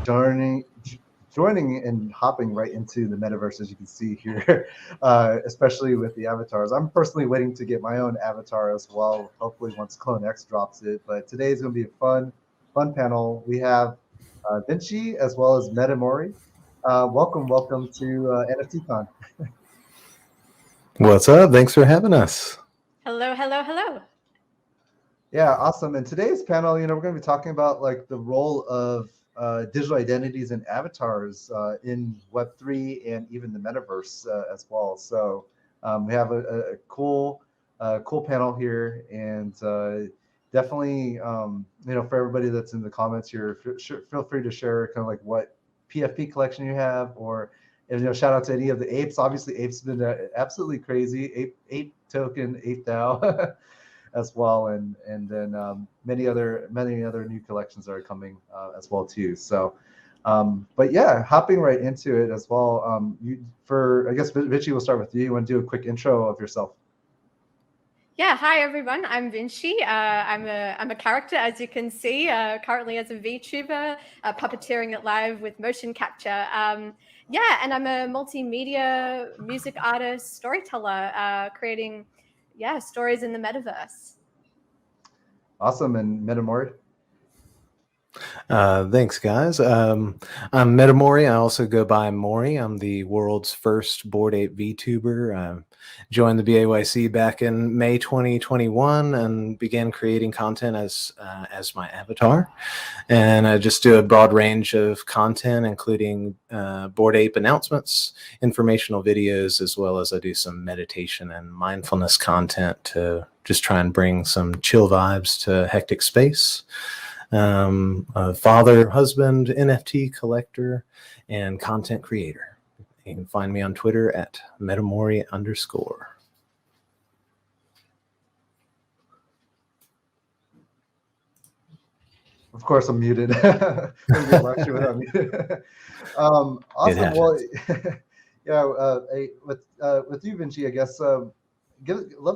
joining joining and hopping right into the metaverse, as you can see here, especially with the avatars. I'm personally waiting to get my own avatar as well, hopefully once Clone X drops it. But today is going to be a fun panel. We have Vinci as well as metaMori. Welcome to NFTCON. What's up? Thanks for having us. Hello. Yeah, awesome. And today's panel, we're going to be talking about like the role of digital identities and avatars in Web3 and even the metaverse as well. So we have a cool panel here, and definitely, for everybody that's in the comments here, feel free to share kind of like what PFP collection you have, or shout out to any of the apes. Obviously, apes have been absolutely crazy. Ape token, ape DAO. As well, and then many other new collections that are coming as well too. So, but yeah, hopping right into it as well. I guess Vinci, we'll start with you. You want to do a quick intro of yourself? Yeah, hi everyone. I'm Vinci. I'm a character, as you can see, currently as a VTuber, puppeteering it live with motion capture. Yeah, and I'm a multimedia music artist, storyteller, creating stories in the metaverse. Awesome. And metaMori? Thanks, guys. I'm metaMori. I also go by Mori. I'm the world's first Bored Ape VTuber. I joined the BAYC back in May 2021 and began creating content as my avatar. And I just do a broad range of content, including Bored Ape announcements, informational videos, as well as I do some meditation and mindfulness content to just try and bring some chill vibes to hectic space. A father, husband, NFT collector, and content creator. You can find me on Twitter at metaMori_. Of course, I'm muted. Awesome. Well, yeah. With you, Vinci, I guess. Love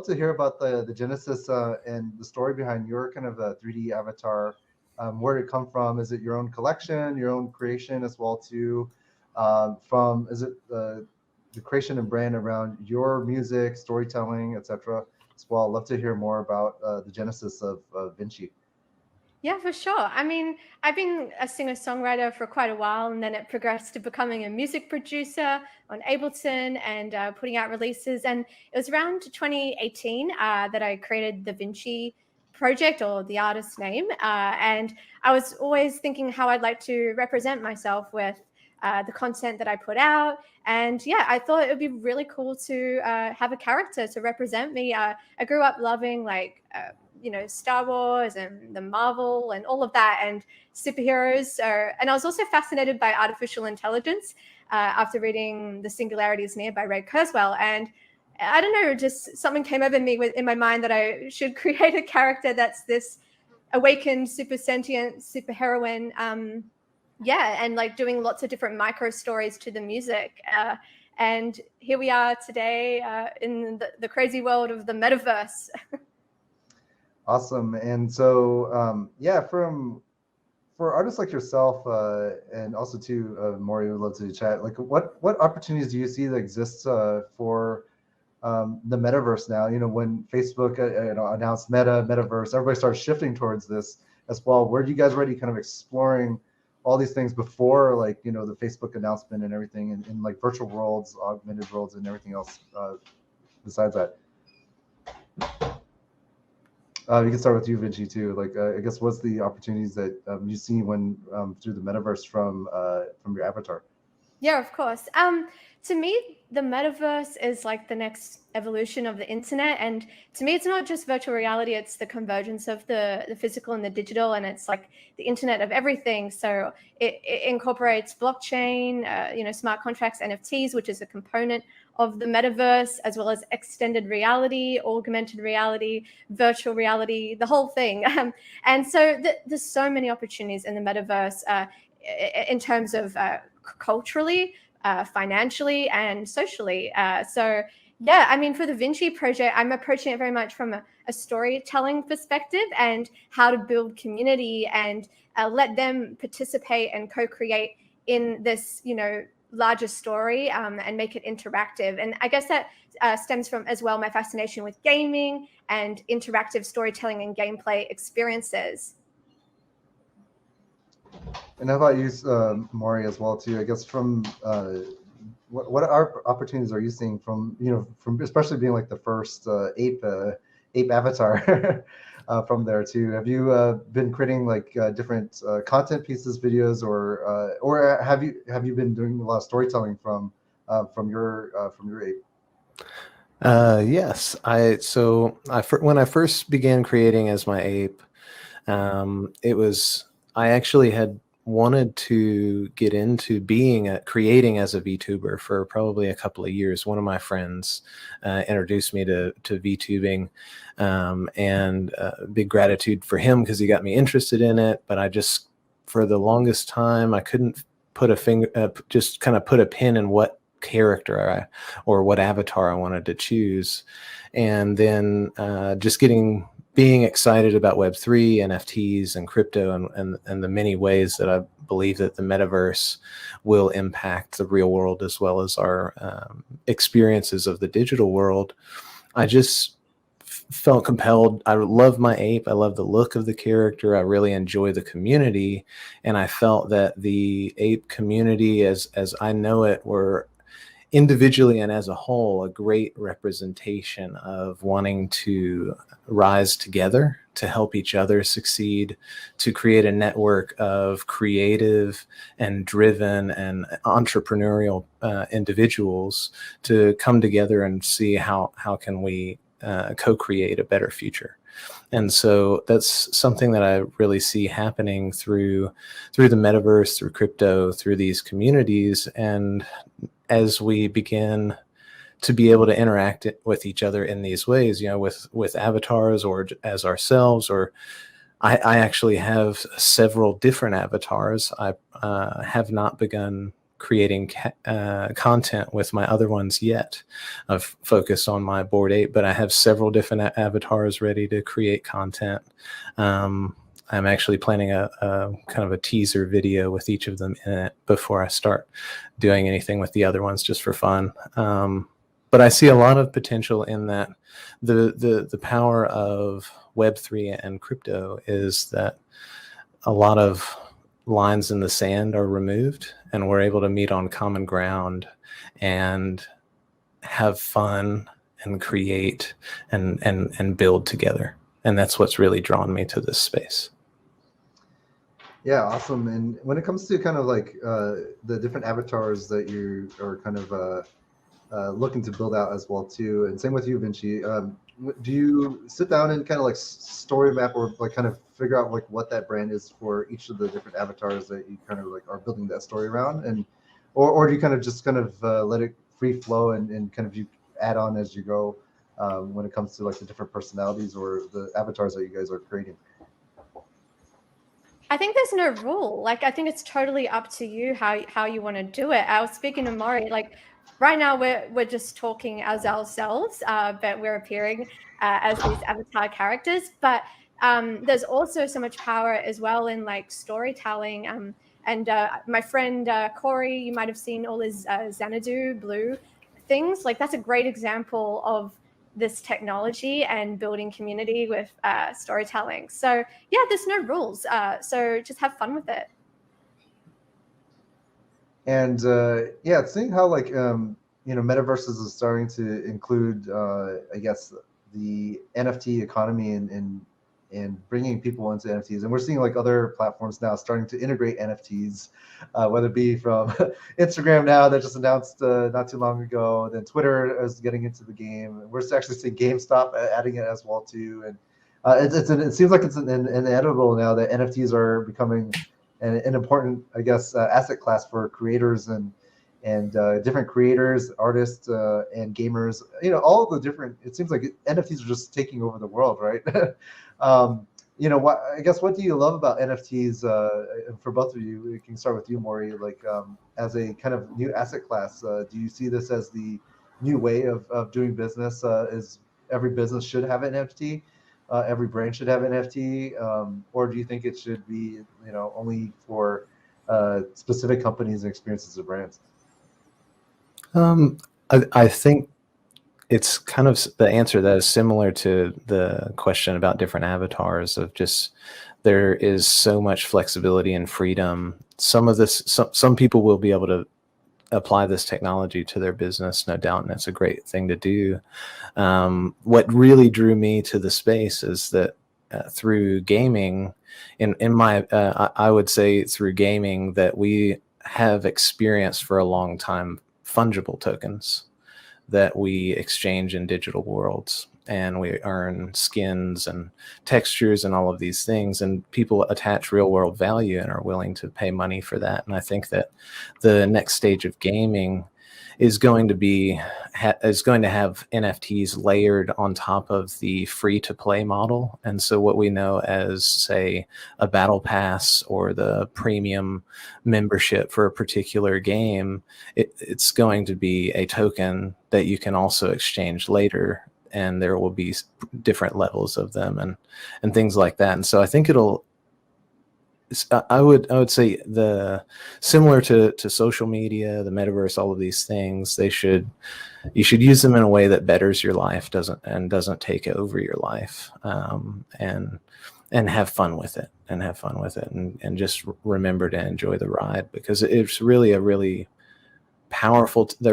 to hear about the genesis and the story behind your kind of 3D avatar. Where did it come from? Is it your own collection, your own creation as well too? Is it the creation and brand around your music, storytelling, etc. as well? Love to hear more about the genesis of Vinci. Yeah, for sure. I mean, I've been a singer-songwriter for quite a while, and then it progressed to becoming a music producer on Ableton and putting out releases. And it was around 2018 that I created the Vinci project, or the artist name. And I was always thinking how I'd like to represent myself with the content that I put out. And yeah, I thought it would be really cool to have a character to represent me. I grew up loving Star Wars and the Marvel and all of that, and superheroes. And I was also fascinated by artificial intelligence after reading The Singularity is Near by Ray Kurzweil. And I don't know, just something came over me in my mind that I should create a character that's this awakened, super sentient superheroine. And like doing lots of different micro stories to the music. And here we are today in the crazy world of the metaverse. Awesome. And so, for artists like yourself, and also too, Maury, would love to chat. Like, what opportunities do you see that exists for the metaverse now? When Facebook announced metaverse, everybody started shifting towards this as well. Were you guys already kind of exploring all these things before, the Facebook announcement and everything, in like virtual worlds, augmented worlds, and everything else besides that? You can start with you, Vinci, too. I guess, what's the opportunities that you see when through the metaverse from your avatar? Yeah, of course. To me, the metaverse is like the next evolution of the internet. And to me, it's not just virtual reality, it's the convergence of the physical and the digital. And it's like the internet of everything. So it incorporates blockchain, smart contracts, NFTs, which is a component of the metaverse, as well as extended reality, augmented reality, virtual reality, the whole thing. And so there's so many opportunities in the metaverse in terms of culturally, financially, and socially. So Yeah, I mean, for the Vinci project, I'm approaching it very much from a storytelling perspective and how to build community and let them participate and co-create in this, larger story and make it interactive. And I guess that stems from as well my fascination with gaming and interactive storytelling and gameplay experiences. And how about you, Maury, as well too? I guess from what opportunities are you seeing from from especially being like the first ape avatar from there too? Have you been creating like different content pieces, videos, or have you been doing a lot of storytelling from your ape? Yes, when I first began creating as my ape, it was I actually had wanted to get into creating as a VTuber for probably a couple of years. One of my friends introduced me to VTubing, and big gratitude for him because he got me interested in it. But I just, for the longest time, I couldn't put just kind of put a pin in what character or what avatar I wanted to choose. And then just being excited about Web3, NFTs, and crypto, and the many ways that I believe that the metaverse will impact the real world as well as our experiences of the digital world, I just felt compelled. I love my ape. I love the look of the character. I really enjoy the community. And I felt that the ape community, as I know it, were individually and as a whole a great representation of wanting to rise together to help each other succeed, to create a network of creative and driven and entrepreneurial individuals to come together and see how can we co-create a better future. And so that's something that I really see happening through the metaverse, through crypto, through these communities. And as we begin to be able to interact with each other in these ways, with avatars or as ourselves, or I actually have several different avatars. I have not begun creating content with my other ones yet. I've focused on my Bored Ape, but I have several different avatars ready to create content. I'm actually planning a kind of a teaser video with each of them in it before I start doing anything with the other ones, just for fun. But I see a lot of potential in that. The power of Web3 and crypto is that a lot of lines in the sand are removed, and we're able to meet on common ground and have fun and create and build together. And that's what's really drawn me to this space. Yeah, awesome. And when it comes to kind of like the different avatars that you are kind of looking to build out as well too, and same with you, Vinci. Do you sit down and kind of like story map or like kind of figure out like what that brand is for each of the different avatars that you kind of like are building that story around, and or do you kind of just kind of let it free flow and kind of you add on as you go when it comes to like the different personalities or the avatars that you guys are creating? I think there's no rule. Like, I think it's totally up to you how you want to do it. I was speaking to Maury, like right now we're just talking as ourselves, but we're appearing as these avatar characters. But there's also so much power as well in like storytelling. And my friend Corey, you might have seen all his Xanadu blue things. Like, that's a great example of this technology and building community with storytelling. So yeah, there's no rules. So just have fun with it. And yeah, seeing how like metaverses is starting to include I guess the NFT economy and bringing people into NFTs, and we're seeing like other platforms now starting to integrate NFTs, whether it be from Instagram now that just announced not too long ago, then Twitter is getting into the game. We're actually seeing GameStop adding it as well too, and it seems like it's inevitable now that NFTs are becoming an important, I guess, asset class for creators and different creators, artists, and gamers. All of the different. It seems like NFTs are just taking over the world, right? I guess what do you love about NFTs? For both of you, we can start with you, Maury. Like as a kind of new asset class, do you see this as the new way of doing business. Is every business should have an NFT? Every brand should have an NFT, or do you think it should be, only for specific companies and experiences of brands? I think it's kind of the answer that is similar to the question about different avatars of just there is so much flexibility and freedom. Some people will be able to apply this technology to their business, no doubt, and that's a great thing to do. What really drew me to the space is that through gaming, I would say through gaming, that we have experienced for a long time fungible tokens that we exchange in digital worlds, and we earn skins and textures and all of these things, and people attach real world value and are willing to pay money for that. And I think that the next stage of gaming is going to have NFTs layered on top of the free to play model. And so what we know as, say, a battle pass or the premium membership for a particular game, it's going to be a token that you can also exchange later, and there will be different levels of them and things like that. And so I think I would say similar to social media, the metaverse, all of these things, you should use them in a way that betters your life, doesn't take over your life, and have fun with it, and just remember to enjoy the ride, because it's really there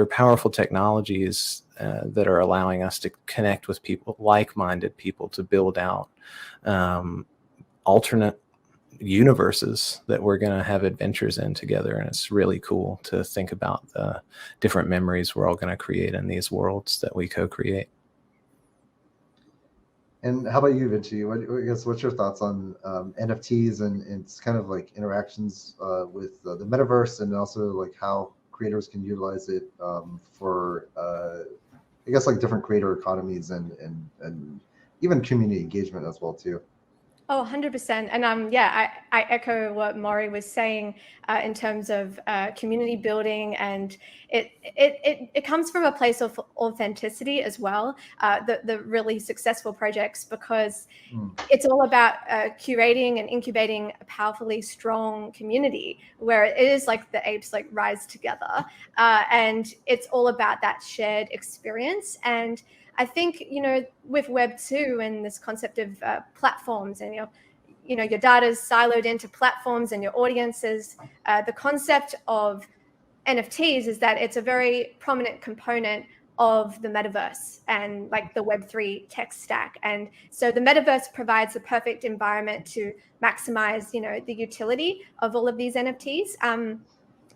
are powerful technologies that are allowing us to connect with people, like-minded people, to build out alternate universes that we're going to have adventures in together. And it's really cool to think about the different memories we're all going to create in these worlds that we co-create. And how about you, Vinci? What's your thoughts on NFTs and it's kind of like interactions with the metaverse, and also like how creators can utilize it for I guess like different creator economies and even community engagement as well too? Oh, 100%. And yeah, I echo what Maury was saying in terms of community building, and it comes from a place of authenticity as well. The really successful projects, because it's all about curating and incubating a powerfully strong community where it is like the apes like rise together, and it's all about that shared experience. And I think, with Web2 and this concept of platforms, and your data is siloed into platforms and your audiences, the concept of NFTs is that it's a very prominent component of the metaverse and like the Web3 tech stack. And so the metaverse provides the perfect environment to maximize, the utility of all of these NFTs.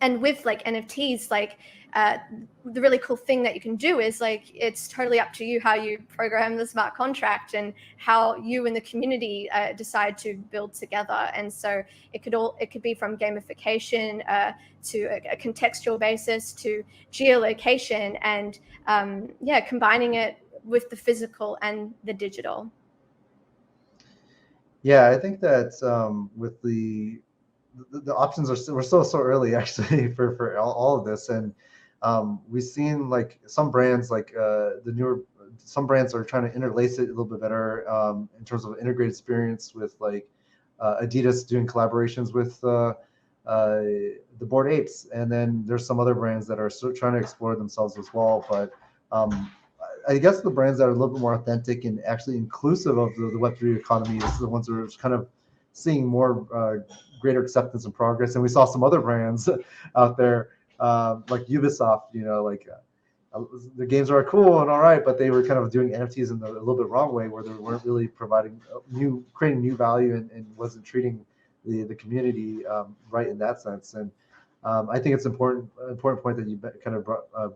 And with like NFTs, like the really cool thing that you can do is like it's totally up to you how you program the smart contract and how you and the community decide to build together. And so it could be from gamification to a contextual basis to geolocation, and combining it with the physical and the digital. Yeah, I think that with the options we're still so early actually for all of this, and we've seen like some brands like some brands are trying to interlace it a little bit better in terms of integrated experience, with like Adidas doing collaborations with the Bored Apes, and then there's some other brands that are still trying to explore themselves as well. But I guess the brands that are a little bit more authentic and actually inclusive of the Web3 economy is the ones that are kind of seeing more greater acceptance and progress. And we saw some other brands out there like Ubisoft, the games are cool and all right, but they were kind of doing NFTs in a little bit wrong way, where they weren't really creating new value and wasn't treating the community right in that sense. And I think it's important point that you kind of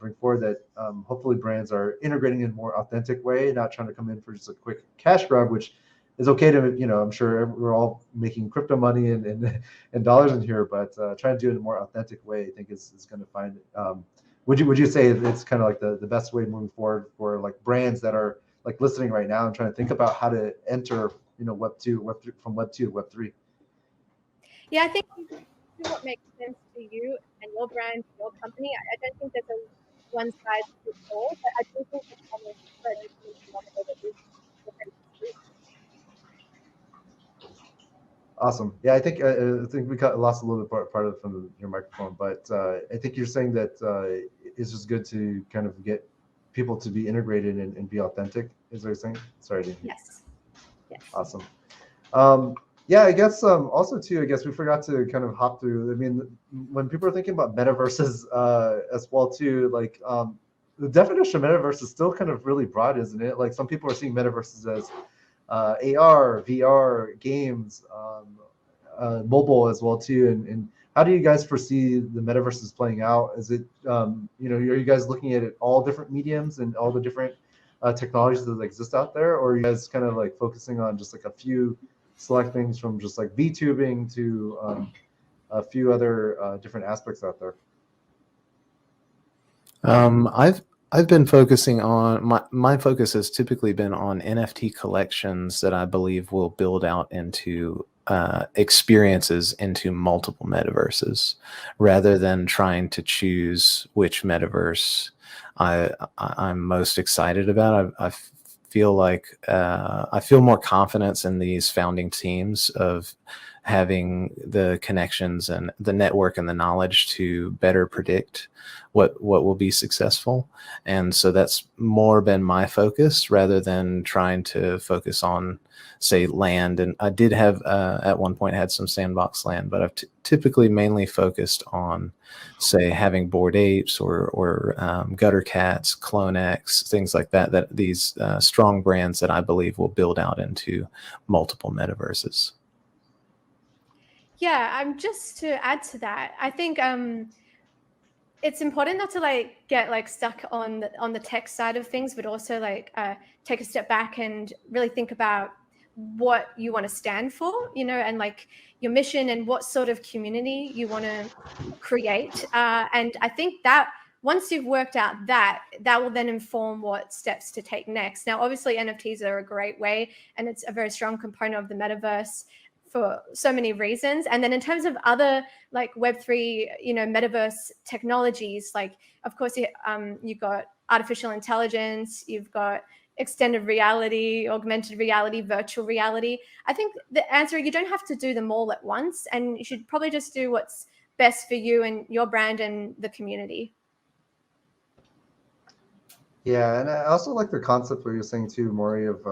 bring forward, that hopefully brands are integrating in a more authentic way, not trying to come in for just a quick cash grab, which is okay to, I'm sure we're all making crypto money and dollars in here, but trying to do it in a more authentic way, I think is going to find. Would you say it's kind of like the best way moving forward for like brands that are like listening right now and trying to think about how to enter, Web3 from Web2 to Web3? Yeah, I think what makes sense to you and your brand, your company. I don't think there's one size fits all, but I do think it's almost very open phenomenon that is different. Awesome. Yeah, I think we lost a little bit part of from your microphone, but I think you're saying that it's just good to kind of get people to be integrated and be authentic. Is what you're saying? Sorry, I didn't hear. Yes. Yes. Awesome. Yeah, I guess also too, I guess we forgot to kind of hop through. I mean, when people are thinking about metaverses as well too, like the definition of metaverse is still kind of really broad, isn't it? Like some people are seeing metaverses as AR, VR, games, mobile as well too. And how do you guys foresee the metaverses playing out? Is it, are you guys looking at it all different mediums and all the different technologies that exist out there, or are you guys kind of like focusing on just like a few select things from just like VTubing to a few other different aspects out there? I've been focusing on my focus has typically been on NFT collections that I believe will build out into experiences into multiple metaverses, rather than trying to choose which metaverse I'm most excited about. I feel like I feel more confidence in these founding teams of having the connections and the network and the knowledge to better predict what will be successful. And so that's more been my focus, rather than trying to focus on, say, land. And I did have at one point had some sandbox land, but I've typically mainly focused on, say, having Bored Apes or Gutter Cats, Clone X, things like that, that these strong brands that I believe will build out into multiple metaverses. Yeah, just to add to that, I think it's important not to like get like stuck on the tech side of things, but also like take a step back and really think about what you want to stand for, and like your mission and what sort of community you want to create. And I think that once you've worked out that will then inform what steps to take next. Now, obviously, NFTs are a great way, and it's a very strong component of the metaverse for so many reasons. And then in terms of other like Web3, metaverse technologies, like of course you've got artificial intelligence, you've got extended reality, augmented reality, virtual reality. I think the answer, you don't have to do them all at once, and you should probably just do what's best for you and your brand and the community. Yeah, and I also like the concept where you're saying too, Maury, of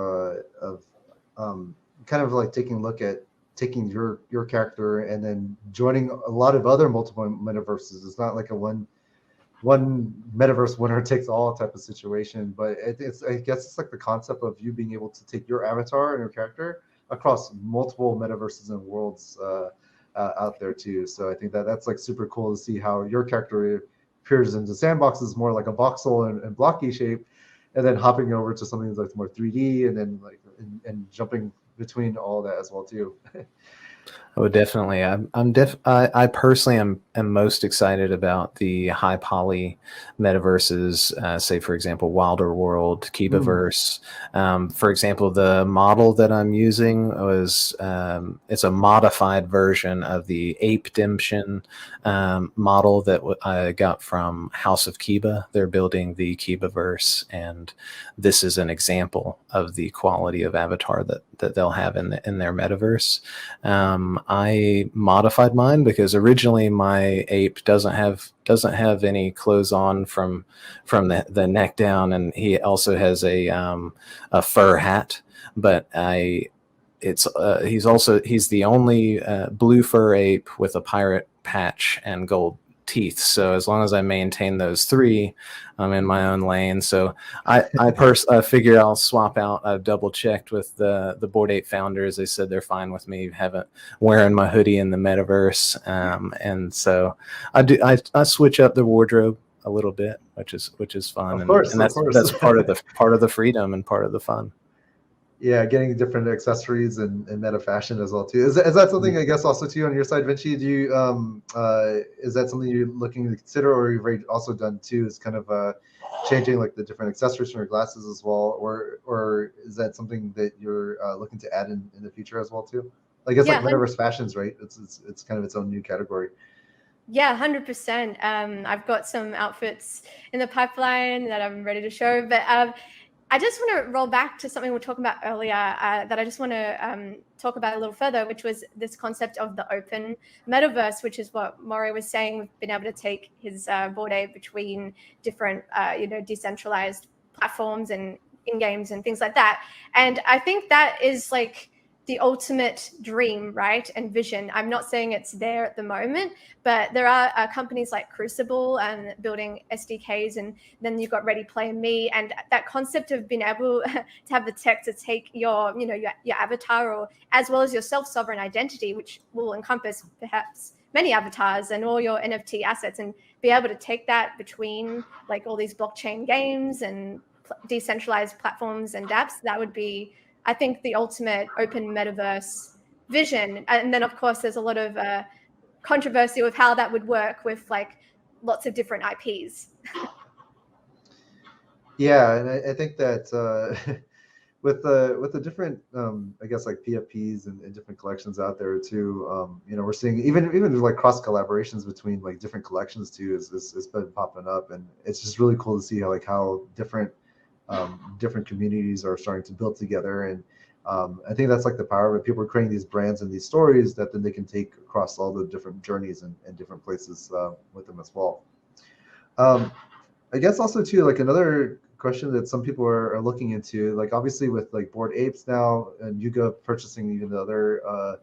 kind of like taking a look at taking your character and then joining a lot of other multiple metaverses. It's not like a one metaverse winner takes all type of situation, but I guess it's like the concept of you being able to take your avatar and your character across multiple metaverses and worlds out there too. So I think that's like super cool to see how your character appears into sandboxes more like a voxel and blocky shape, and then hopping over to something that's like more 3D, and then like and jumping between all that as well too. Oh, definitely. I personally am most excited about the high poly metaverses, say, for example, Wilder World, Kibaverse. For example, the model that I'm using was, it's a modified version of the Ape Dimtion model that I got from House of Kiba. They're building the Kibaverse, and this is an example of the quality of avatar that they'll have in their metaverse. I modified mine because originally my ape doesn't have any clothes on from the neck down, and he also has a fur hat. But he's the only blue fur ape with a pirate patch and gold teeth. So as long as I maintain those three, I'm in my own lane. So I figure I'll swap out. I've double checked with the Bored Ape founders. They said they're fine with me wearing my hoodie in the metaverse. And so I switch up the wardrobe a little bit, which is fun. Of course, and that's part of the freedom and part of the fun. Yeah, getting different accessories and meta fashion as well too. Is that something, I guess, also too on your side, Vinci? Do you is that something you're looking to consider, or you've already also done too? Is kind of changing like the different accessories from your glasses as well, or is that something that you're looking to add in the future as well too? I guess like metaverse fashions, right? It's kind of its own new category. Yeah, 100%. I've got some outfits in the pipeline that I'm ready to show, but I just want to roll back to something we were talking about earlier that I just want to talk about a little further, which was this concept of the open metaverse, which is what Maury was saying. We've been able to take his Bored Ape between different, decentralized platforms and in-games and things like that. And I think that is like the ultimate dream, right? And vision. I'm not saying it's there at the moment, but there are companies like Crucible and building SDKs, and then you've got Ready Player Me, and that concept of being able to have the tech to take your avatar, or as well as your self-sovereign identity, which will encompass perhaps many avatars and all your NFT assets, and be able to take that between like all these blockchain games and decentralized platforms and dApps. That would be, I think, the ultimate open metaverse vision. And then, of course, there's a lot of controversy with how that would work with like lots of different IPs. Yeah, and I think that with the different I guess like PFPs and different collections out there too, we're seeing even like cross collaborations between like different collections too is been popping up, and it's just really cool to see how different communities are starting to build together. And I think that's like the power of it. People are creating these brands and these stories that then they can take across all the different journeys and different places with them as well. I guess also too, like another question that some people are looking into, like obviously with like Bored Apes now and Yuga purchasing even the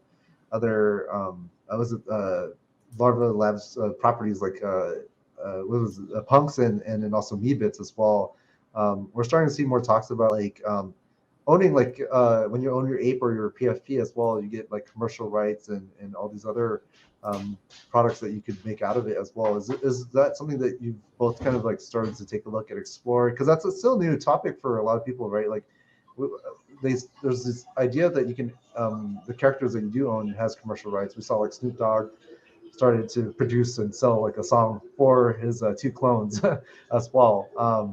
Larva Labs properties like what was it, Punks and then also Meebits as well. We're starting to see more talks about like owning like when you own your ape or your PFP as well, you get like commercial rights and all these other products that you could make out of it as well. Is that something that you've both kind of like started to take a look at, explore? Because that's still a new topic for a lot of people, right? Like there's this idea that you can the characters that you do own has commercial rights. We saw like Snoop Dogg started to produce and sell like a song for his two clones as well.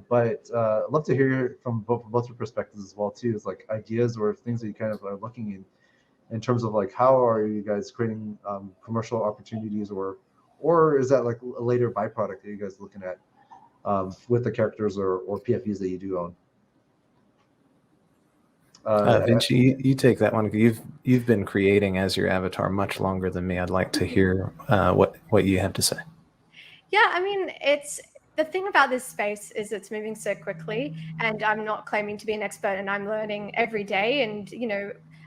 But I'd love to hear from both your perspectives as well too, is like ideas or things that you kind of are looking in terms of like how are you guys creating commercial opportunities, or is that like a later byproduct that you guys are looking at with the characters or PFPs that you do own? Vinci, you take that one. You've been creating as your avatar much longer than me. I'd like to hear what you have to say. Yeah, I mean, it's the thing about this space is it's moving so quickly, and I'm not claiming to be an expert, and I'm learning every day. And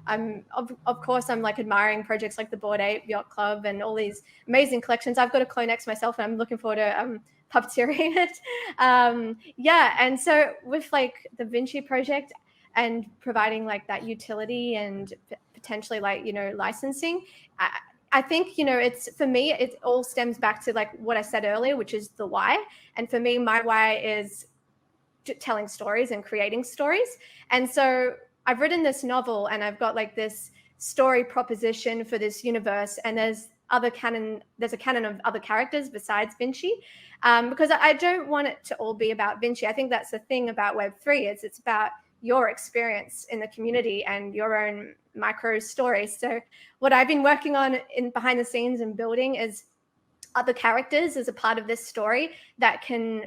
I'm of course I'm like admiring projects like the Bored Ape Yacht Club and all these amazing collections. I've got a Clone X myself, and I'm looking forward to puppeteering it. And so with like the Vinci project and providing like that utility and potentially like licensing, I think it's, for me, it all stems back to like what I said earlier, which is the why. And for me, my why is telling stories and creating stories. And so I've written this novel, and I've got like this story proposition for this universe, and there's a canon of other characters besides Vinci, because I don't want it to all be about Vinci. I think that's the thing about Web3 is it's about your experience in the community and your own micro story. So what I've been working on in behind the scenes and building is other characters as a part of this story that can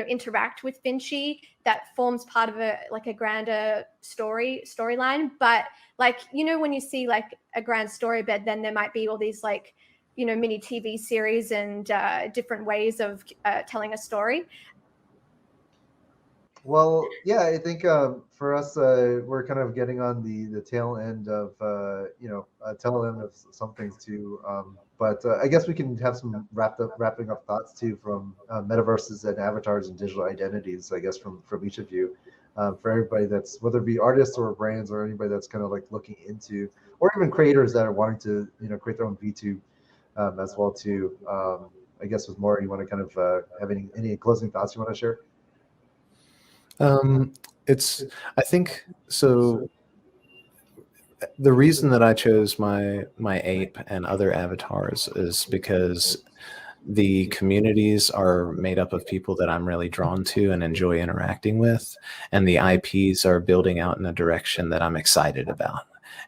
interact with Vinci, that forms part of a grander storyline. But like when you see like a grand story bed, then there might be all these like mini TV series and different ways of telling a story. Well, yeah, I think for us, we're kind of getting on the tail end of some things too. But I guess we can have some wrapping up thoughts too from metaverses and avatars and digital identities. I guess from each of you, for everybody that's, whether it be artists or brands or anybody that's kind of like looking into, or even creators that are wanting to create their own VTube as well too. I guess with more, you want to kind of have any closing thoughts you want to share? I think so. The reason that I chose my ape and other avatars is because the communities are made up of people that I'm really drawn to and enjoy interacting with, and the IPs are building out in a direction that I'm excited about.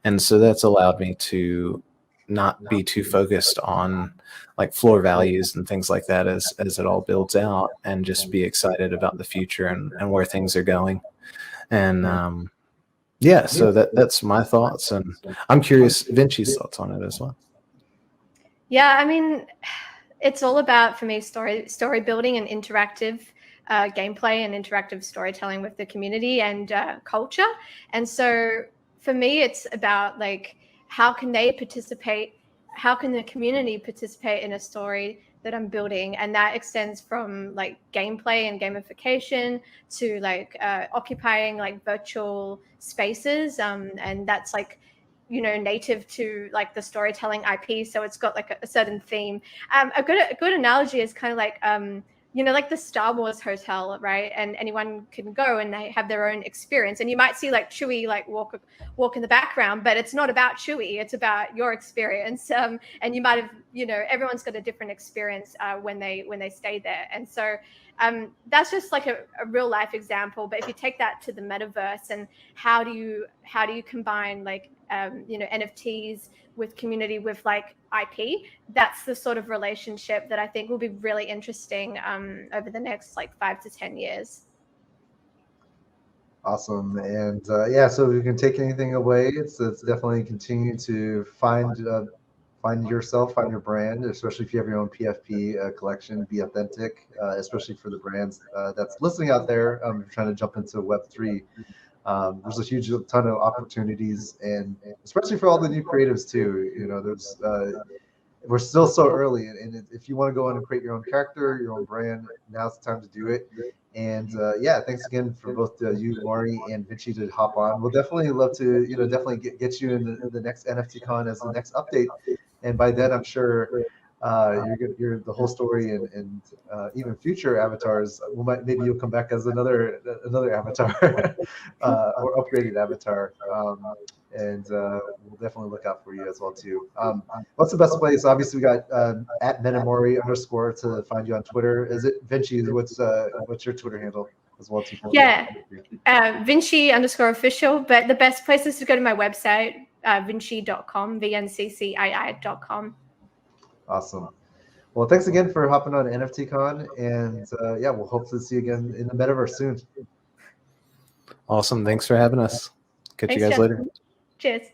And so that's allowed me to not be too focused on like floor values and things like that as it all builds out, and just be excited about the future and where things are going. And yeah, so that's my thoughts, and I'm curious Vinci's thoughts on it as well. Yeah, I mean, it's all about, for me, story building and interactive gameplay and interactive storytelling with the community and culture. And so for me, it's about like, how can they participate? How can the community participate in a story that I'm building? And that extends from like gameplay and gamification to like occupying like virtual spaces. And that's like, you know, native to like the storytelling IP. So it's got like a certain theme. A good analogy is kind of like, you know, like the Star Wars hotel, right? And anyone can go and they have their own experience. And you might see like Chewie like walk in the background, but it's not about Chewie. It's about your experience. And you might have, you know, everyone's got a different experience when they stay there. And so that's just like a real life example. But if you take that to the metaverse, and how do you combine like you know, NFTs with community with like IP, that's the sort of relationship that I think will be really interesting over the next like 5 to 10 years. Awesome. And yeah, so if you can take anything away, it's definitely continue to find yourself, find your brand, especially if you have your own PFP collection. Be authentic, especially for the brands that's listening out there, trying to jump into Web3. There's a huge ton of opportunities, and especially for all the new creatives too. You know, there's we're still so early, and if you want to go in and create your own character, your own brand, now's the time to do it. And yeah, thanks again for both you, Maury, and Vinci to hop on. We'll definitely love to, you know, definitely get you in the next NFTCon as the next update. And by then, I'm sure you're the whole story, and even future avatars. Maybe you'll come back as another avatar or upgraded avatar. And we'll definitely look out for you as well too. What's the best place? Obviously, we got at metaMori _ to find you on Twitter. Is it Vinci? What's your Twitter handle as well too? Yeah, Vinci _official. But the best place is to go to my website, vinci.com, VNCCII.com. Awesome. Well, thanks again for hopping on NFTCon, and yeah, we'll hopefully see you again in the metaverse soon. Awesome. Thanks for having us. Catch you guys Jeff. later. Cheers.